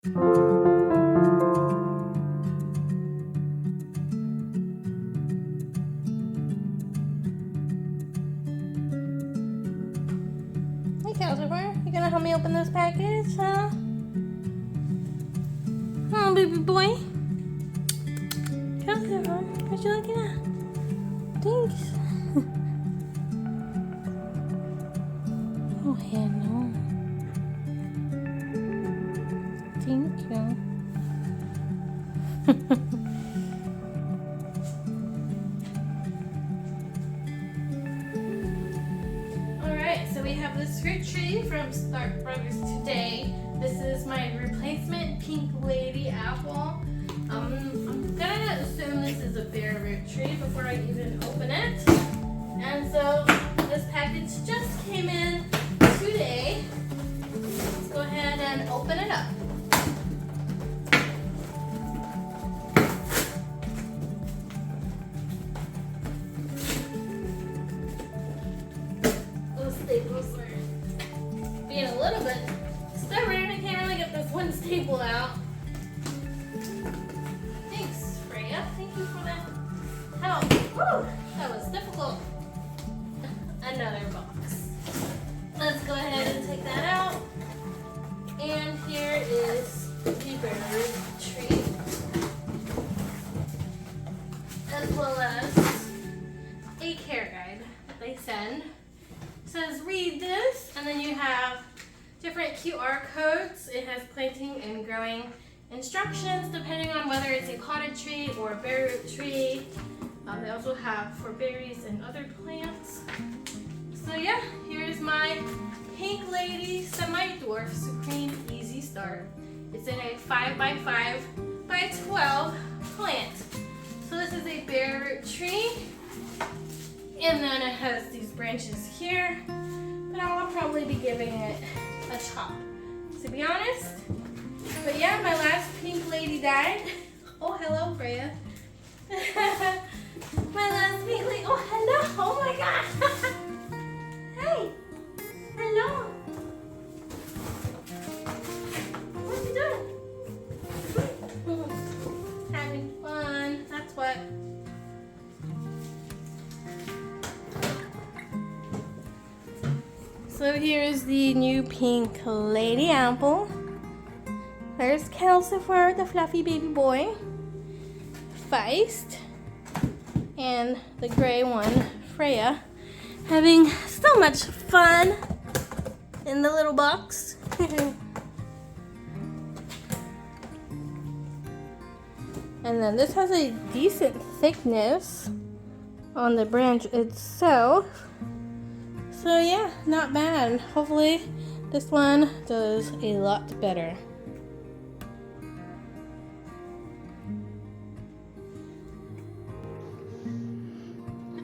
Hey, Calcifer, you gonna help me open this package, huh? Oh, baby boy. Calcifer, what you looking at? Thanks. Oh, hell no. Thank you. Alright, so we have this fruit tree from Stark Brothers today. This is my replacement Pink Lady apple. I'm gonna assume this is a bare root tree before I even open it. And so this package just came in today. Let's go ahead and open it up. Those staples are being a little bit stubborn. I can't really get this one staple out. Thanks, Freya. Thank you for that help. Woo! That was difficult. Another box. Let's go ahead and take that out. And here is the bare root tree, as well as a care guide that they send. It says read this, and then you have different QR codes. It has planting and growing instructions depending on whether it's a potted tree or a bare root tree. They also have for berries and other plants. So yeah, here's my Pink Lady Semi-Dwarf Supreme Easy Start. It's in a 5x5x12 plant. So this is a bare root tree. And then it has these branches here. But I'll probably be giving it a chop, to be honest. But yeah, my last Pink Lady died. Oh, hello, Freya. My last Pink Lady. Oh, hello. Oh my God. Hey. Hello. What you doing? Having fun. That's what. So here's the new Pink Lady apple. There's Calcifer, the fluffy baby boy. Feist. And the gray one, Freya. Having so much fun in the little box. And then this has a decent thickness on the branch itself. So yeah, not bad. Hopefully this one does a lot better.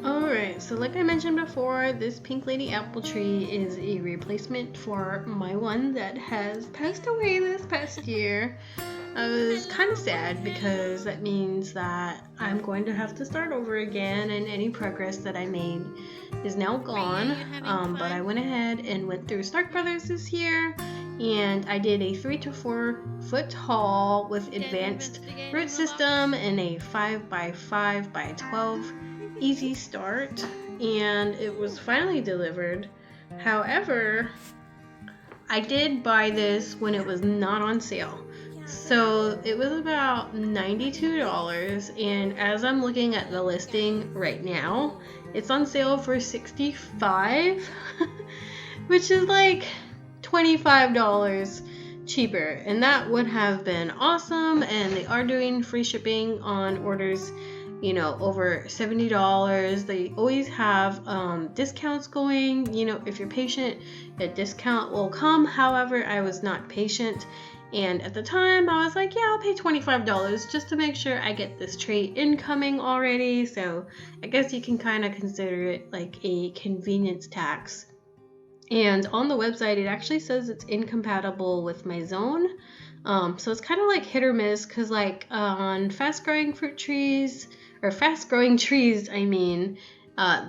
Alright, so like I mentioned before, this Pink Lady apple tree is a replacement for my one that has passed away this past year. I was kind of sad because that means that I'm going to have to start over again, and any progress that I made is now gone. But I went ahead and went through Stark Brothers this year, and I did a 3 to 4 foot haul with advanced root system and a 5x5x12 easy start, and it was finally delivered. However, I did buy this when it was not on sale. So it was about $92, and as I'm looking at the listing right now, it's on sale for $65, which is like $25 cheaper, and that would have been awesome. And they are doing free shipping on orders, you know, over $70. They always have discounts going. You know, if you're patient, a discount will come. However, I was not patient. And at the time, I was like, yeah, I'll pay $25 just to make sure I get this tree incoming already. So I guess you can kind of consider it like a convenience tax. And on the website, it actually says it's incompatible with my zone. So it's kind of like hit or miss, because like on fast-growing trees,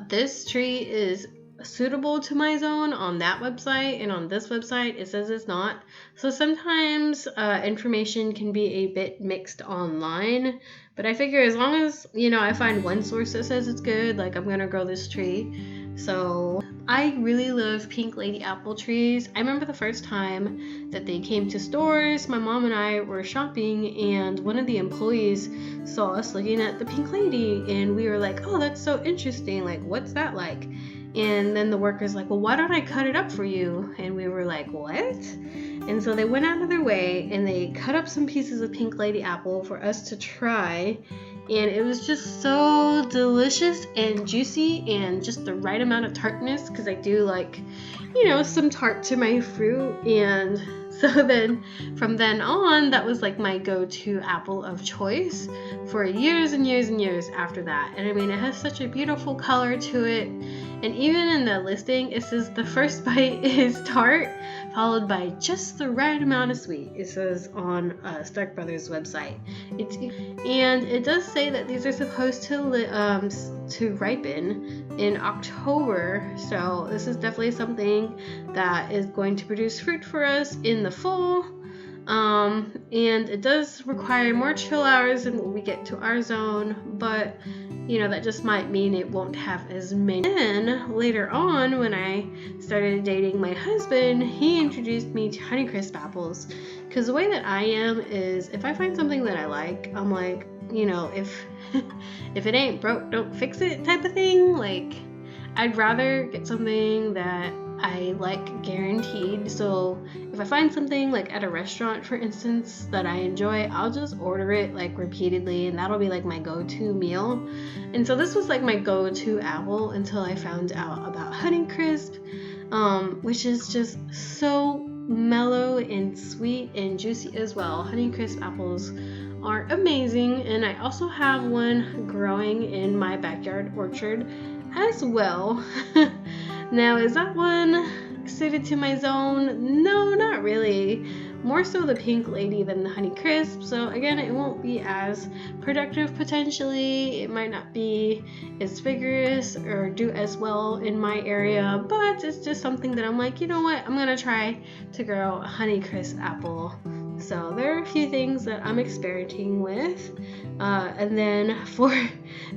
this tree is suitable to my zone on that website, and on this website it says it's not. So sometimes information can be a bit mixed online, but I figure as long as, you know, I find one source that says it's good, like I'm gonna grow this tree. So I really love pink lady apple trees. I remember the first time that they came to stores, my mom and I were shopping, and one of the employees saw us looking at the pink lady, and we were like, oh, that's so interesting, like what's that like? And then the worker's like, well, why don't I cut it up for you? And we were like, what? And so they went out of their way and they cut up some pieces of pink lady apple for us to try. And it was just so delicious and juicy and just the right amount of tartness, because I do like, you know, some tart to my fruit. And so then from then on, that was like my go-to apple of choice for years and years and years after that. And I mean, it has such a beautiful color to it. And even in the listing, it says the first bite is tart, followed by just the right amount of sweet. It says on Stark Brothers website. And it does say that these are supposed to ripen in October. So this is definitely something that is going to produce fruit for us in the fall. And it does require more chill hours than when we get to our zone, but you know, that just might mean it won't have as many. Then later on, when I started dating my husband, he introduced me to Honeycrisp apples, because the way that I am is if I find something that I like, I'm like, you know, if it ain't broke, don't fix it type of thing. Like, I'd rather get something that I like guaranteed. So if I find something like at a restaurant, for instance, that I enjoy, I'll just order it like repeatedly, and that'll be like my go-to meal. And so this was like my go-to apple until I found out about Honeycrisp, which is just so mellow and sweet and juicy as well. Honeycrisp apples are amazing, and I also have one growing in my backyard orchard as well. Now, is that one suited to my zone? No, not really. More so the pink lady than the Honeycrisp. So again, it won't be as productive potentially. It might not be as vigorous or do as well in my area, but it's just something that I'm like, you know what? I'm gonna try to grow a Honeycrisp apple. So there are a few things that I'm experimenting with. And then for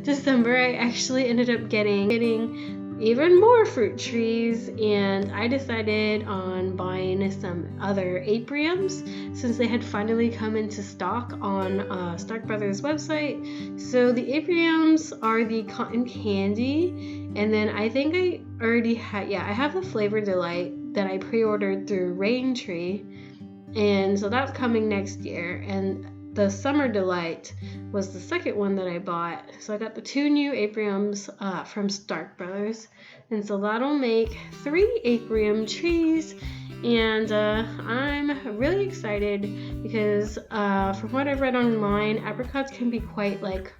December, I actually ended up getting even more fruit trees, and I decided on buying some other apiums since they had finally come into stock on Stark Brothers website. So the apiums are the cotton candy, and then I think I already had, I have the Flavor Delight that I pre-ordered through Raintree, and so that's coming next year. And the Summer Delight was the second one that I bought. So I got the 2 new apiums from Stark Brothers. And so that'll make 3 apium trees. And I'm really excited because from what I've read online, apricots can be quite like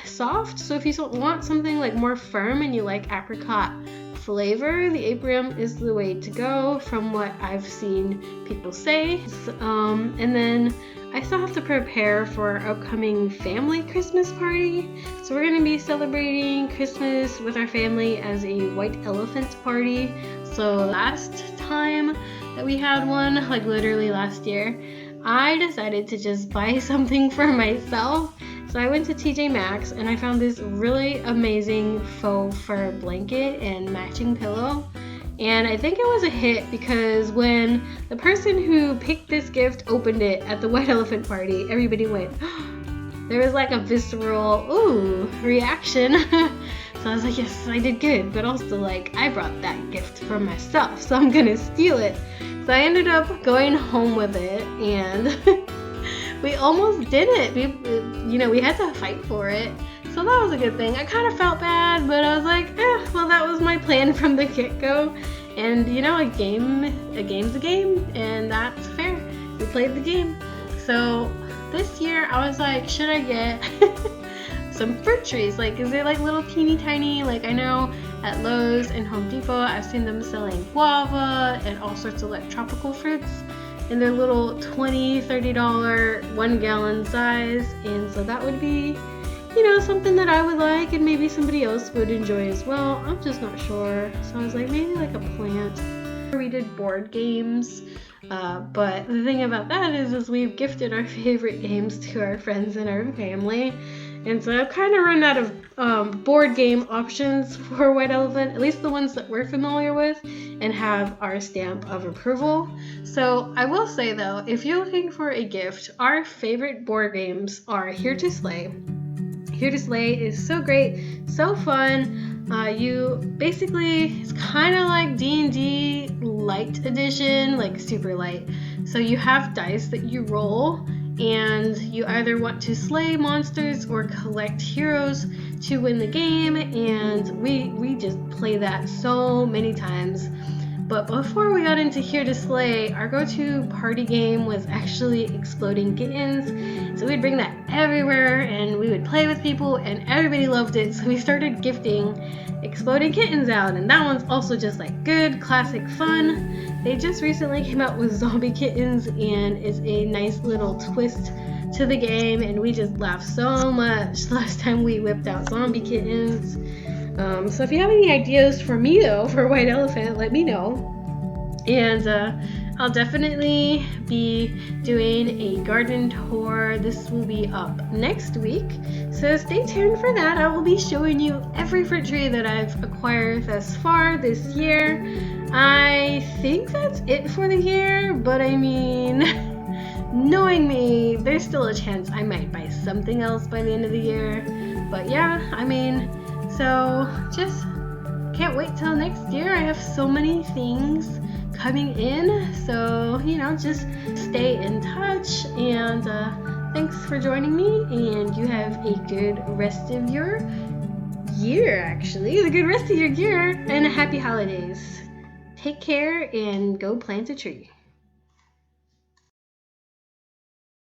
soft. So if you want something like more firm and you like apricot flavor, the apium is the way to go from what I've seen people say. And then I still have to prepare for our upcoming family Christmas party. So we're going to be celebrating Christmas with our family as a white elephant party. So last time that we had one, like literally last year, I decided to just buy something for myself. So I went to TJ Maxx and I found this really amazing faux fur blanket and matching pillow. And I think it was a hit because when the person who picked this gift opened it at the White Elephant Party, everybody went, there was like a visceral, ooh, reaction. So I was like, yes, I did good. But also like, I brought that gift for myself, so I'm gonna steal it. So I ended up going home with it, and we almost did it. We had to fight for it. So that was a good thing. I kind of felt bad, but I was like, well, that was my plan from the get-go. And, a game's a game, and that's fair. We played the game. So this year, I was like, should I get some fruit trees? Like, is it like little teeny tiny? Like, I know at Lowe's and Home Depot, I've seen them selling guava and all sorts of like tropical fruits. And they're little $20, $30, 1 gallon size. And so that would be something that I would like and maybe somebody else would enjoy as well. I'm just not sure. So I was like, maybe like a plant. We did board games, but the thing about that is we've gifted our favorite games to our friends and our family. And so I've kind of run out of board game options for White Elephant, at least the ones that we're familiar with and have our stamp of approval. So I will say though, if you're looking for a gift, our favorite board games are Here to Slay. Here to Slay is so great, so fun. It's kind of like D&D light edition, like super light. So you have dice that you roll, and you either want to slay monsters or collect heroes to win the game, and we just play that so many times. But before we got into Here to Slay, our go-to party game was actually Exploding Kittens. So we'd bring that everywhere and we would play with people and everybody loved it. So we started gifting Exploding Kittens out, and that one's also just like good, classic fun. They just recently came out with Zombie Kittens, and it's a nice little twist to the game, and we just laughed so much last time we whipped out Zombie Kittens. So if you have any ideas for me though for White Elephant, let me know. And I'll definitely be doing a garden tour. This will be up next week, so stay tuned for that. I will be showing you every fruit tree that I've acquired thus far this year. I think that's it for the year, but I mean, knowing me, there's still a chance I might buy something else by the end of the year. But yeah, I mean, so just can't wait till next year. I have so many things coming in, so just stay in touch, and thanks for joining me, and you have a good rest of your year, a good rest of your year, and happy holidays. Take care and go plant a tree.